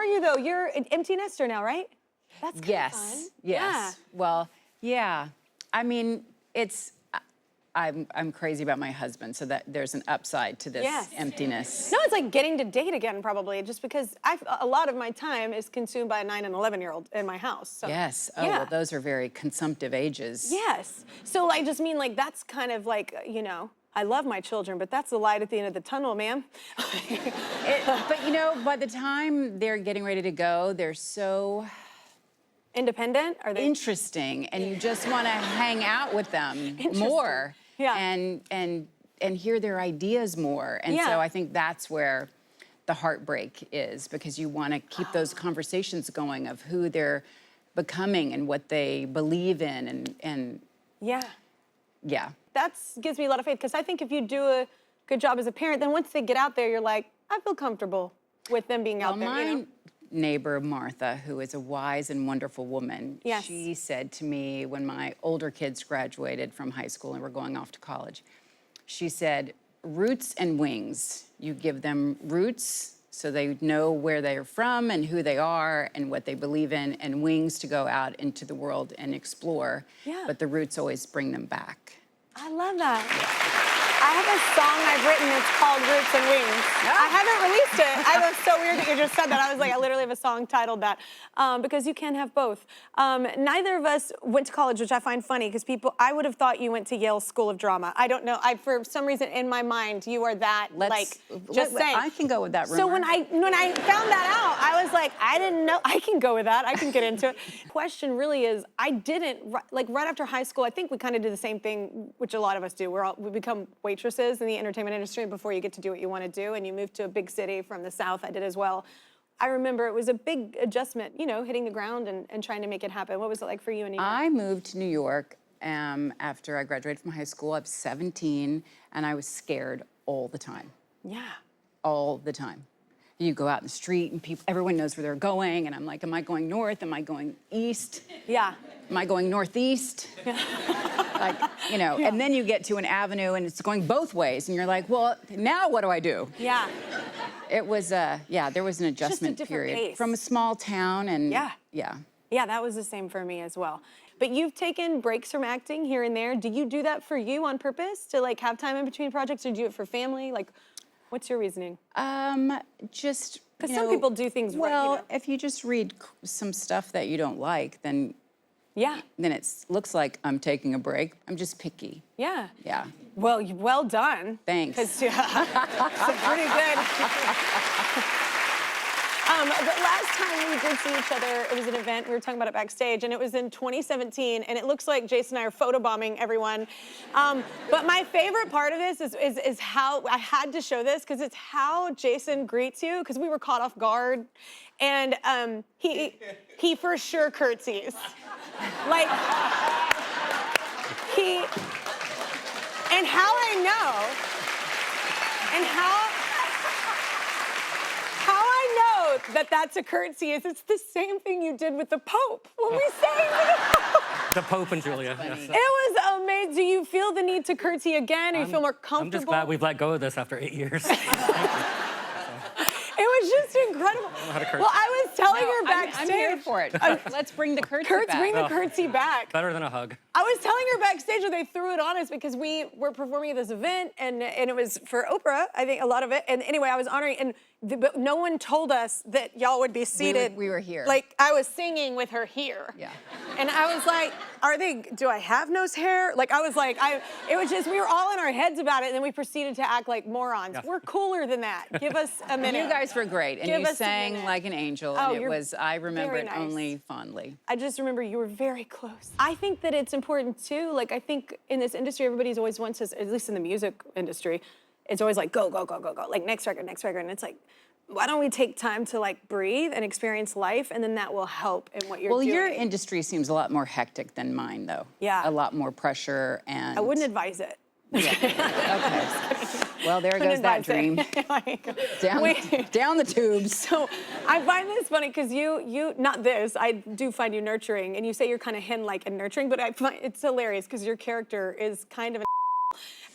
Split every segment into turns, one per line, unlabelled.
you though? You're an empty nester now, right? That's kind of fun.
Yes.
Yeah.
Well, yeah. I mean, I'm crazy about my husband, so that there's an upside to this emptiness.
No, it's like getting to date again, probably, just because a lot of my time is consumed by a 9 and 11-year-old in my house. So.
Yes. Oh, well, those are very consumptive ages.
Yes. So I just mean, like, that's kind of like, you know, I love my children, but that's the light at the end of the tunnel, ma'am.
But, you know, by the time they're getting ready to go, they're so
independent? Are they
interesting, and you just want to hang out with them more.
Yeah.
And hear their ideas more. And so I think that's where the heartbreak is, because you want to keep those conversations going of who they're becoming and what they believe in and yeah.
That gives me a lot of faith, because I think if you do a good job as a parent, then once they get out there, you're like, I feel comfortable with them being out there, you know?
Neighbor Martha, who is a wise and wonderful woman, she said to me when my older kids graduated from high school and were going off to college, she said, roots and wings. You give them roots so they know where they're from and who they are and what they believe in, and wings to go out into the world and explore. But the roots always bring them back.
I love that. I have a song I've written, it's called Roots and Wings. I haven't released it. I was so weird that you just said that. I was like, I literally have a song titled that, because you can have both. Neither of us went to college, which I find funny, because I would have thought you went to Yale School of Drama. I don't know, for some reason in my mind, you are that, just saying.
I can go with that rumor.
So when I found that out, I was like, I didn't know, I can go with that, I can get into it. Question really is, I didn't, like right after high school, I think we kind of did the same thing, which a lot of us do. We become waitresses in the entertainment industry before you get to do what you want to do, and you move to a big city from the South. I did as well. I remember it was a big adjustment, you know, hitting the ground and trying to make it happen. What was it like for you in New York?
I moved to New York after I graduated from high school. I was 17, and I was scared all the time.
Yeah.
All the time. You go out in the street, and everyone knows where they're going, and I'm like, am I going north? Am I going east?
Yeah.
Am I going northeast? Like, you know, and then you get to an avenue and it's going both ways, and you're like, well, now what do I do?
Yeah.
It was, there was an adjustment period.
Pace.
From a small town, and
Yeah, that was the same for me as well. But you've taken breaks from acting here and there. Do you do that for you on purpose, to like have time in between projects, or do you do it for family? Like, what's your reasoning?
Just,
because some people do things right.
Well,
you know?
if you just read some stuff that you don't like, then then it looks like I'm taking a break. I'm just picky.
Yeah.
Yeah.
Well, well done.
Thanks.
Because it's pretty good. The last time we did see each other, it was an event, we were talking about it backstage, and it was in 2017, and it looks like Jason and I are photobombing everyone. But my favorite part of this is how, I had to show this, because it's how Jason greets you, because we were caught off guard, and he for sure curtsies. Like, and how I know that that's a curtsy is it's the same thing you did with the Pope when we sang with the Pope.
The Pope and Julia.
Yes. It was amazing. Do you feel the need to curtsy again, or you feel more comfortable?
I'm just glad we've let go of this after 8 years.
It was just incredible. Well, I was telling her backstage.
I'm here for it. Let's bring the curtsy back.
Bring the curtsy back.
Better than a hug.
I was telling her backstage that they threw it on us because we were performing at this event, and it was for Oprah, I think, a lot of it. And anyway, I was honoring, but no one told us that y'all would be seated.
We were here.
Like, I was singing with her here.
Yeah.
And I was like, do I have nose hair? Like, I was like, it was just, we were all in our heads about it, and then we proceeded to act like morons.
Yeah.
We're cooler than that. Give us a minute.
You guys were great, and
Give
you
us a
sang
minute.
like an angel,
Oh,
and it was, I remember
very
it
nice.
only fondly.
I just remember you were very close. I think that it's important too, like I think in this industry, everybody's always wants us, at least in the music industry, it's always like, go, go, go, go, go, like next record, and it's like, why don't we take time to like breathe and experience life, and then that will help in what you're doing.
Well, your industry seems a lot more hectic than mine, though.
Yeah.
A lot more pressure, and...
I wouldn't advise it.
Yeah. Okay. Well, there goes that dream. Down the tubes.
So I find this funny because you not this, I do find you nurturing, and you say you're kind of hen-like and nurturing, but I find it's hilarious because your character is kind of a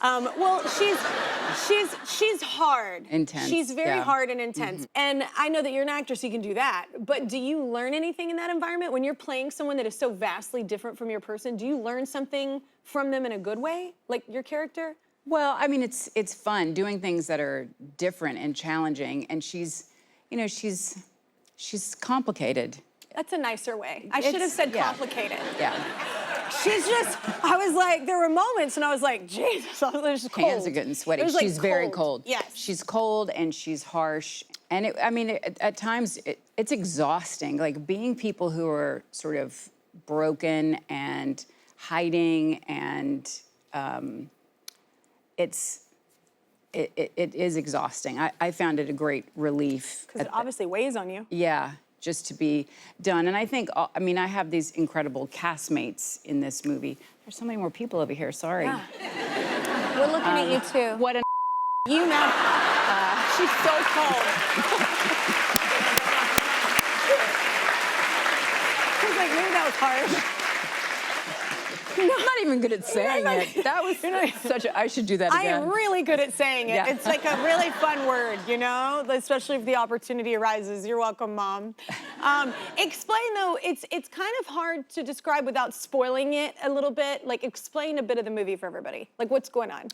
Well, she's hard.
Intense,
She's very
yeah.
hard and intense. And I know that you're an actress, so you can do that. But do you learn anything in that environment when you're playing someone that is so vastly different from your person? Do you learn something from them in a good way, like your character?
Well, I mean, it's fun doing things that are different and challenging. And she's, you know, she's complicated.
That's a nicer way. I should have said
yeah.
complicated.
Yeah.
She's just, I was like, there were moments and I was like, Jesus, I was just cold.
Hands are getting sweaty.
It was, like,
She's very cold.
Yes.
She's cold and she's harsh. And at times it's exhausting. Like being people who are sort of broken and hiding, and it is exhausting. I found it a great relief.
Because it obviously weighs on you.
Yeah, just to be done. And I think, I mean, I have these incredible castmates in this movie. There's so many more people over here, sorry.
Yeah. We're looking at you too.
What a
You know, she's so cold. I was like, maybe that was harsh.
I'm not even good at saying it. That was such a, I should do that
I
again.
am really good at saying it.
Yeah.
It's like a really fun word, you know, especially if the opportunity arises. You're welcome, Mom. Explain, though, it's kind of hard to describe without spoiling it a little bit. Like, explain a bit of the movie for everybody. Like, what's going on?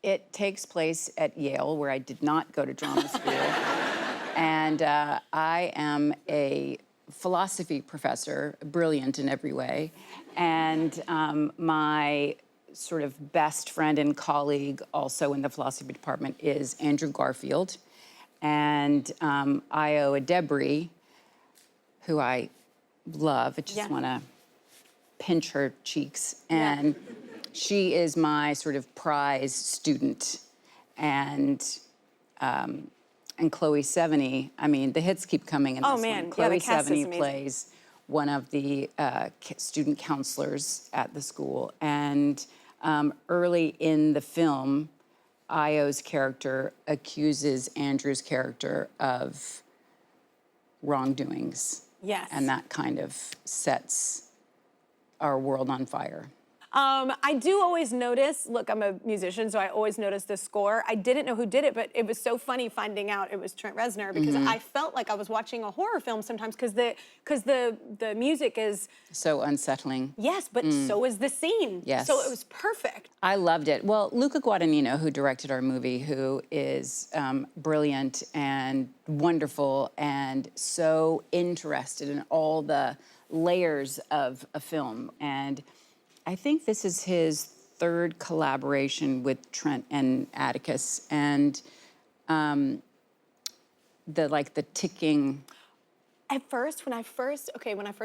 It takes place at Yale, where I did not go to drama school. And I am a philosophy professor, brilliant in every way. And my sort of best friend and colleague also in the philosophy department is Andrew Garfield. And Io Adebri, who I love, I just want to pinch her cheeks. And she is my sort of prize student. And Chloe Sevigny, I mean, the hits keep coming in this one. Chloe Sevigny plays one of the student counselors at the school. And early in the film, Io's character accuses Andrew's character of wrongdoings.
Yes.
And that kind of sets our world on fire.
I do always notice, look, I'm a musician, so I always notice the score. I didn't know who did it, but it was so funny finding out it was Trent Reznor, because I felt like I was watching a horror film sometimes, because the music is...
So unsettling.
Yes, but so is the scene.
Yes.
So it was perfect.
I loved it. Well, Luca Guadagnino, who directed our movie, who is brilliant and wonderful and so interested in all the layers of a film. And I think this is his third collaboration with Trent and Atticus, and the ticking.
At first, when I first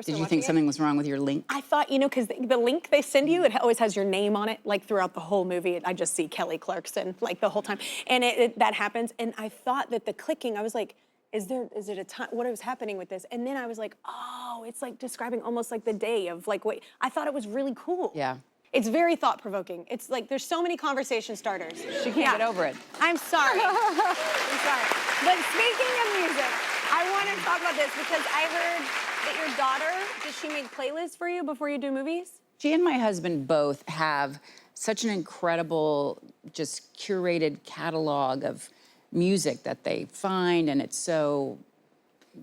Did you think something was wrong with your link?
I thought, you know, because the link they send you, it always has your name on it, like throughout the whole movie. I just see Kelly Clarkson, like the whole time. And that happens. And I thought that the clicking, I was like, is it a time, what is happening with this? And then I was like, oh, it's like describing almost like the day of like, wait, I thought it was really cool.
Yeah.
It's very thought-provoking. It's like, there's so many conversation starters.
She can't get over it.
I'm sorry. I'm sorry. But speaking of music, I want to talk about this because I heard that your daughter, does she make playlists for you before you do movies?
She and my husband both have such an incredible, just curated catalog of music that they find, and it's so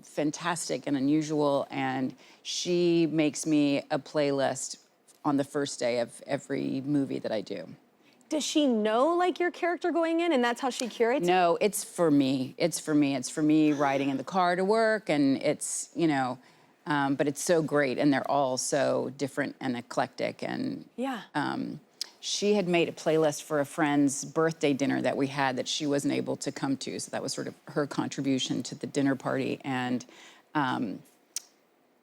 fantastic and unusual. And she makes me a playlist on the first day of every movie that I do.
Does she know, like, your character going in, and that's how she curates?
No, it's for me. It's for me. It's for me riding in the car to work, and it's, you know, but it's so great, and they're all so different and eclectic. And she had made a playlist for a friend's birthday dinner that we had that she wasn't able to come to, so that was sort of her contribution to the dinner party. And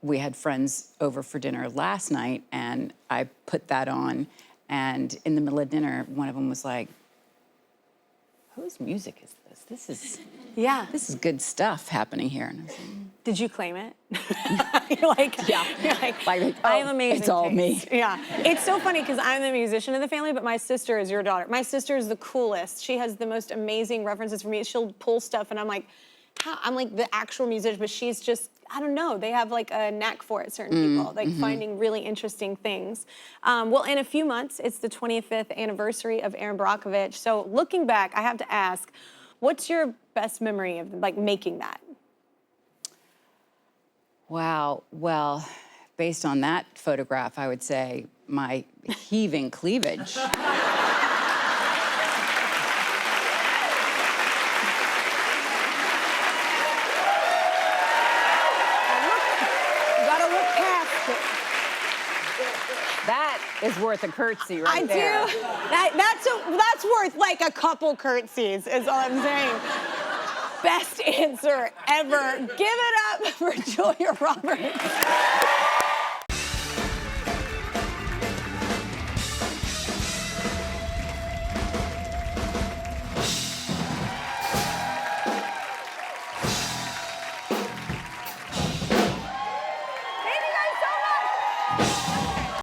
we had friends over for dinner last night, and I put that on. And in the middle of dinner, one of them was like, whose music is this? This is good stuff happening here. And I was like,
did you claim it? You're like, I have amazing
It's all
taste.
me.
Yeah. It's so funny because I'm the musician in the family, but my sister is your daughter. My sister is the coolest. She has the most amazing references for me. She'll pull stuff, and I'm like, I'm like the actual musician, but she's just, I don't know, they have like a knack for it, certain people, like finding really interesting things. Well, in a few months, it's the 25th anniversary of Erin Brockovich. So looking back, I have to ask, what's your best memory of like making that?
Wow. Well, based on that photograph, I would say my heaving cleavage. That is worth a curtsy right there.
That's worth like a couple curtsies, is all I'm saying. Best answer ever. Give it up for Julia Roberts.